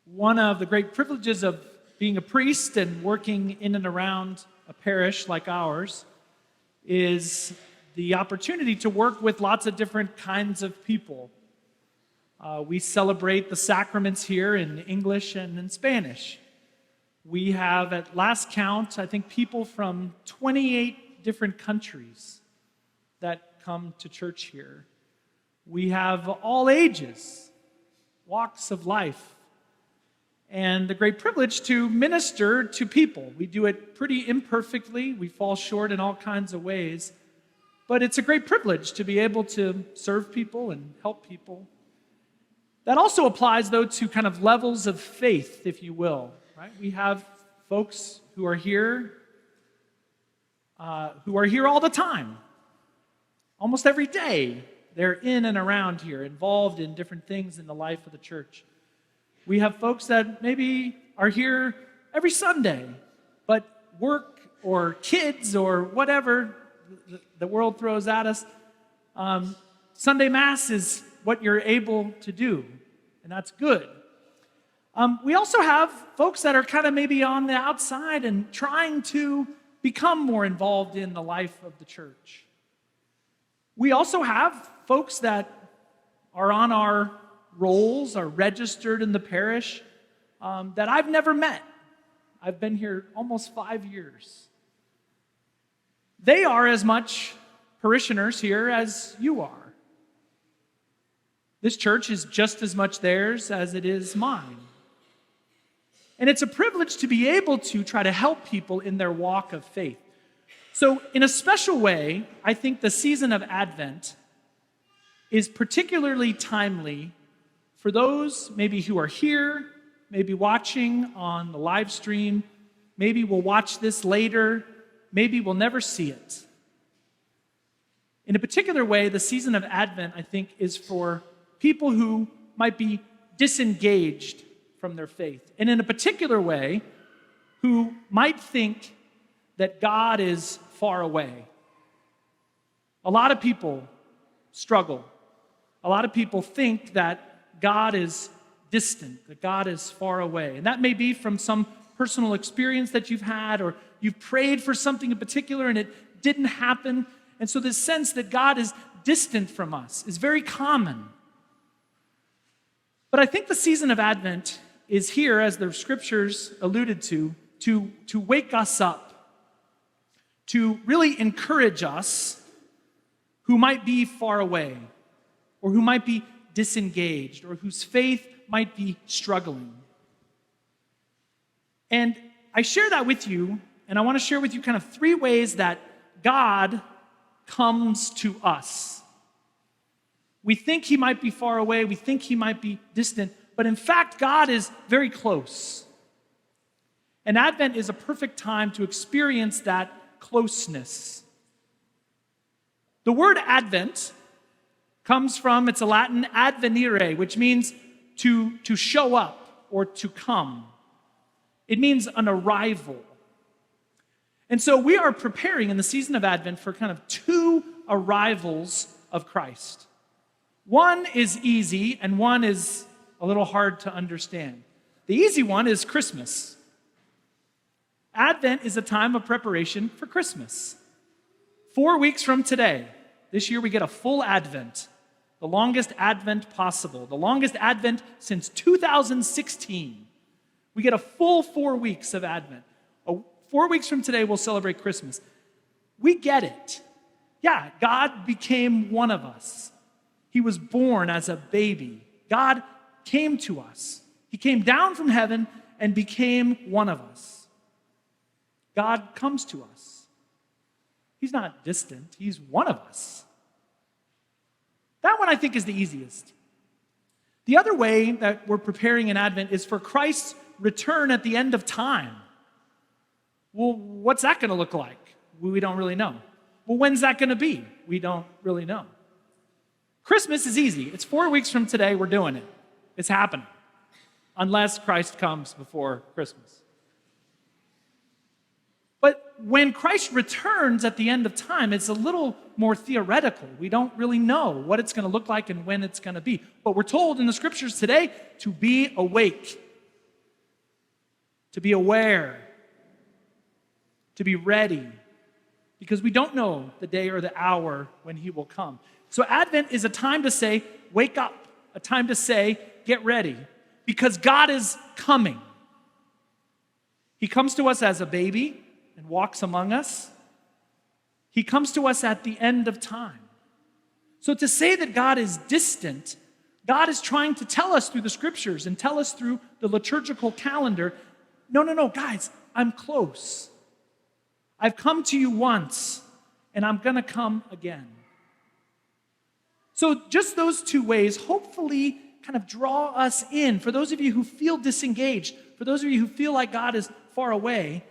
One of the great privileges of being a priest and working in and around a parish like ours is the opportunity to work with lots of different kinds of people. We celebrate the sacraments here in English and in Spanish. We have, at last count, I think people from 28 different countries that come to church here. We have all ages, walks of life, and the great privilege to minister to people. We do it pretty imperfectly. We fall short in all kinds of ways. But it's a great privilege to be able to serve people and help people. That also applies, though, to kind of levels of faith, if you will. Right? We have folks who are here all the time. Almost every day, they're in and around here, involved in different things in the life of the church. We have folks that maybe are here every Sunday, but work or kids or whatever the world throws at us. Sunday Mass is what you're able to do, and that's good. We also have folks that are kind of maybe on the outside and trying to become more involved in the life of the church. We also have folks that are on our rolls, are registered in the parish, that I've never met. I've been here almost 5 years. They are as much parishioners here as you are. This church is just as much theirs as it is mine. And it's a privilege to be able to try to help people in their walk of faith. So in a special way, I think the season of Advent is particularly timely for those maybe who are here, maybe watching on the live stream, maybe will watch this later, maybe we'll never see it. In a particular way, the season of Advent, I think, is for people who might be disengaged from their faith. And in a particular way, who might think that God is far away. A lot of people struggle. A lot of people think that God is distant, that God is far away. And that may be from some personal experience that you've had, or you've prayed for something in particular and it didn't happen. And so this sense that God is distant from us is very common. But I think the season of Advent is here, as the scriptures alluded to wake us up, to really encourage us who might be far away, or who might be disengaged, or whose faith might be struggling. And I share that with you, and I want to share with you kind of 3 ways that God comes to us. We think he might be far away, we think he might be distant, but in fact, God is very close. And Advent is a perfect time to experience that closeness. The word Advent comes from, it's a Latin advenire, which means to show up or to come. It means an arrival. And so we are preparing in the season of Advent for kind of 2 arrivals of Christ. One is easy and one is a little hard to understand. The easy one is Christmas. Advent is a time of preparation for Christmas. 4 weeks from today, this year we get a full Advent. The longest Advent possible. The longest Advent since 2016. We get a full 4 weeks of Advent. 4 weeks from today, we'll celebrate Christmas. We get it. Yeah, God became one of us. He was born as a baby. God came to us. He came down from heaven and became one of us. God comes to us. He's not distant. He's one of us. That one, I think, is the easiest. The other way that we're preparing in Advent is for Christ's return at the end of time. Well, what's that going to look like? We don't really know. Well, when's that going to be? We don't really know. Christmas is easy. It's 4 weeks from today. We're doing it. It's happening. Unless Christ comes before Christmas. But when Christ returns at the end of time, it's a little more theoretical. We don't really know what it's going to look like and when it's going to be. But we're told in the scriptures today to be awake. to be aware, to be ready, because we don't know the day or the hour when he will come. So Advent is a time to say, wake up, a time to say, get ready, because God is coming. He comes to us as a baby and walks among us. He comes to us at the end of time. So to say that God is distant, God is trying to tell us through the scriptures and tell us through the liturgical calendar, no, guys, I'm close. I've come to you once, and I'm going to come again. So just those two ways hopefully kind of draw us in. For those of you who feel disengaged, for those of you who feel like God is far away,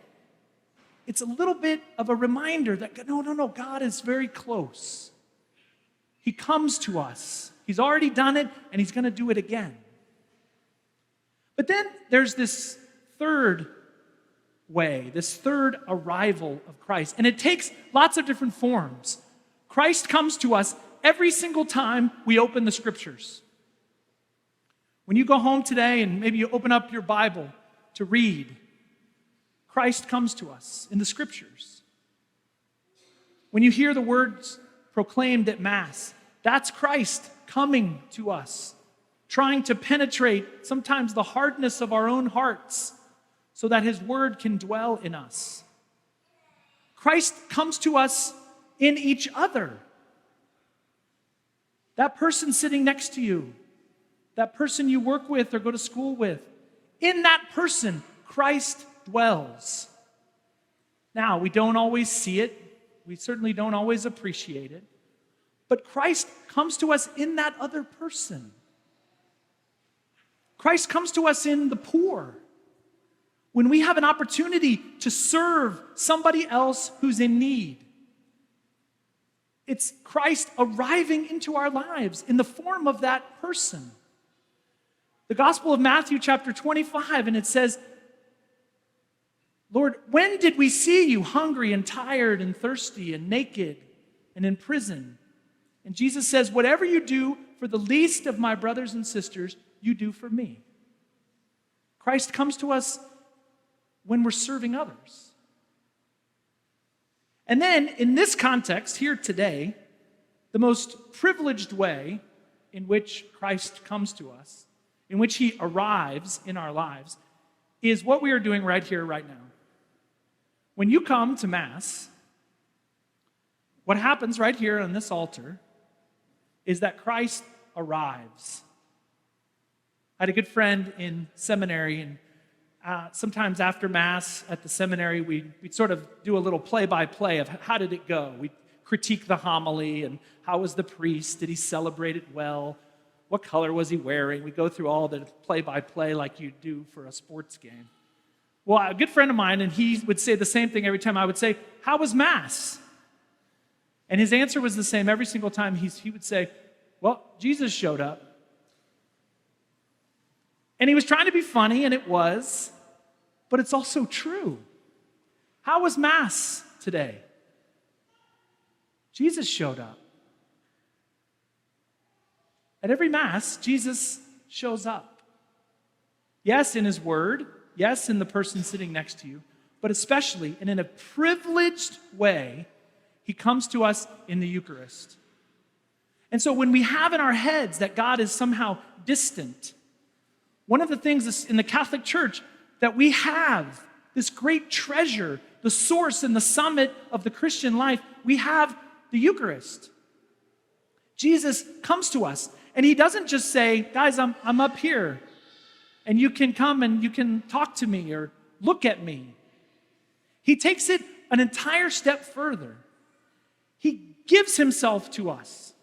it's a little bit of a reminder that no, God is very close. He comes to us. He's already done it, and he's going to do it again. But then there's this third way, this third arrival of Christ. And it takes lots of different forms. Christ comes to us every single time we open the scriptures. When you go home today and maybe you open up your Bible to read, Christ comes to us in the scriptures. When you hear the words proclaimed at Mass, that's Christ coming to us, trying to penetrate sometimes the hardness of our own hearts so that his word can dwell in us. Christ comes to us in each other. That person sitting next to you, that person you work with or go to school with, in that person, Christ dwells. Now, we don't always see it. We certainly don't always appreciate it. But Christ comes to us in that other person. Christ comes to us in the poor. When we have an opportunity to serve somebody else who's in need. It's Christ arriving into our lives in the form of that person. The Gospel of Matthew chapter 25, and it says, Lord, when did we see you hungry and tired and thirsty and naked and in prison? And Jesus says, whatever you do for the least of my brothers and sisters, you do for me. Christ comes to us when we're serving others. And then, in this context, here today, the most privileged way in which Christ comes to us, in which he arrives in our lives, is what we are doing right here, right now. When you come to Mass, what happens right here on this altar is that Christ arrives. I had a good friend in seminary, and sometimes after Mass at the seminary, we'd sort of do a little play-by-play of how did it go. We'd critique the homily, and how was the priest? Did he celebrate it well? What color was he wearing? We go through all the play-by-play like you do for a sports game. Well, a good friend of mine, and he would say the same thing every time. I would say, how was Mass? And his answer was the same every single time. He would say, well, Jesus showed up. And he was trying to be funny, and it was, but it's also true. How was Mass today? Jesus showed up. At every Mass, Jesus shows up. Yes, in his word. Yes, in the person sitting next to you. But especially, and in a privileged way, he comes to us in the Eucharist. And so when we have in our heads that God is somehow distant, one of the things in the Catholic Church that we have this great treasure, the source and the summit of the Christian life, we have the Eucharist. Jesus comes to us, and he doesn't just say, guys, I'm up here, and you can come and you can talk to me or look at me. He takes it an entire step further. He gives himself to us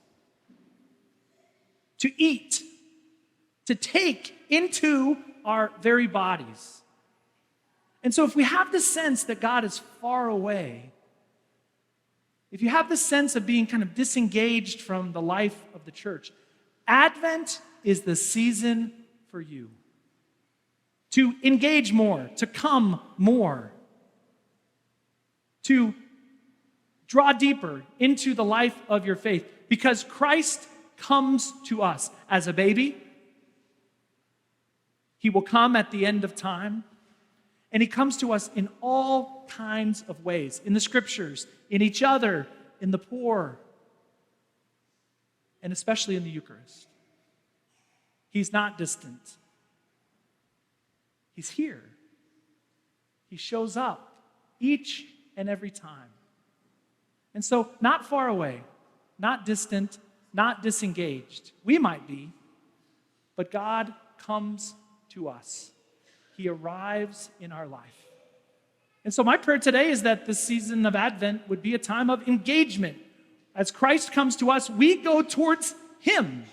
to eat, to take into our very bodies. And so if we have the sense that God is far away, if you have the sense of being kind of disengaged from the life of the church, Advent is the season for you to engage more, to come more, to draw deeper into the life of your faith, because Christ comes to us as a baby. He will come at the end of time, And he comes to us in all kinds of ways, in the scriptures, in each other, in the poor, and especially in the Eucharist. He's not distant. He's here. He shows up each and every time. And so, not far away, not distant, not disengaged. We might be, but God comes to us. He arrives in our life. And so my prayer today is that this season of Advent would be a time of engagement. As Christ comes to us, we go towards him,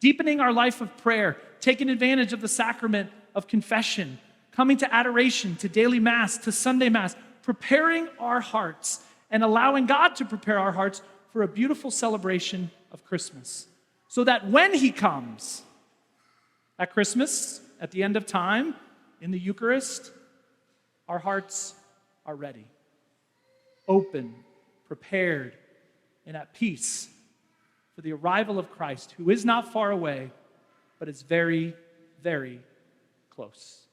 deepening our life of prayer, taking advantage of the sacrament of confession, coming to adoration, to daily Mass, to Sunday Mass, preparing our hearts and allowing God to prepare our hearts for a beautiful celebration of Christmas. So that when he comes at Christmas, at the end of time, in the Eucharist, our hearts are ready, open, prepared, and at peace for the arrival of Christ, who is not far away, but is very, very close.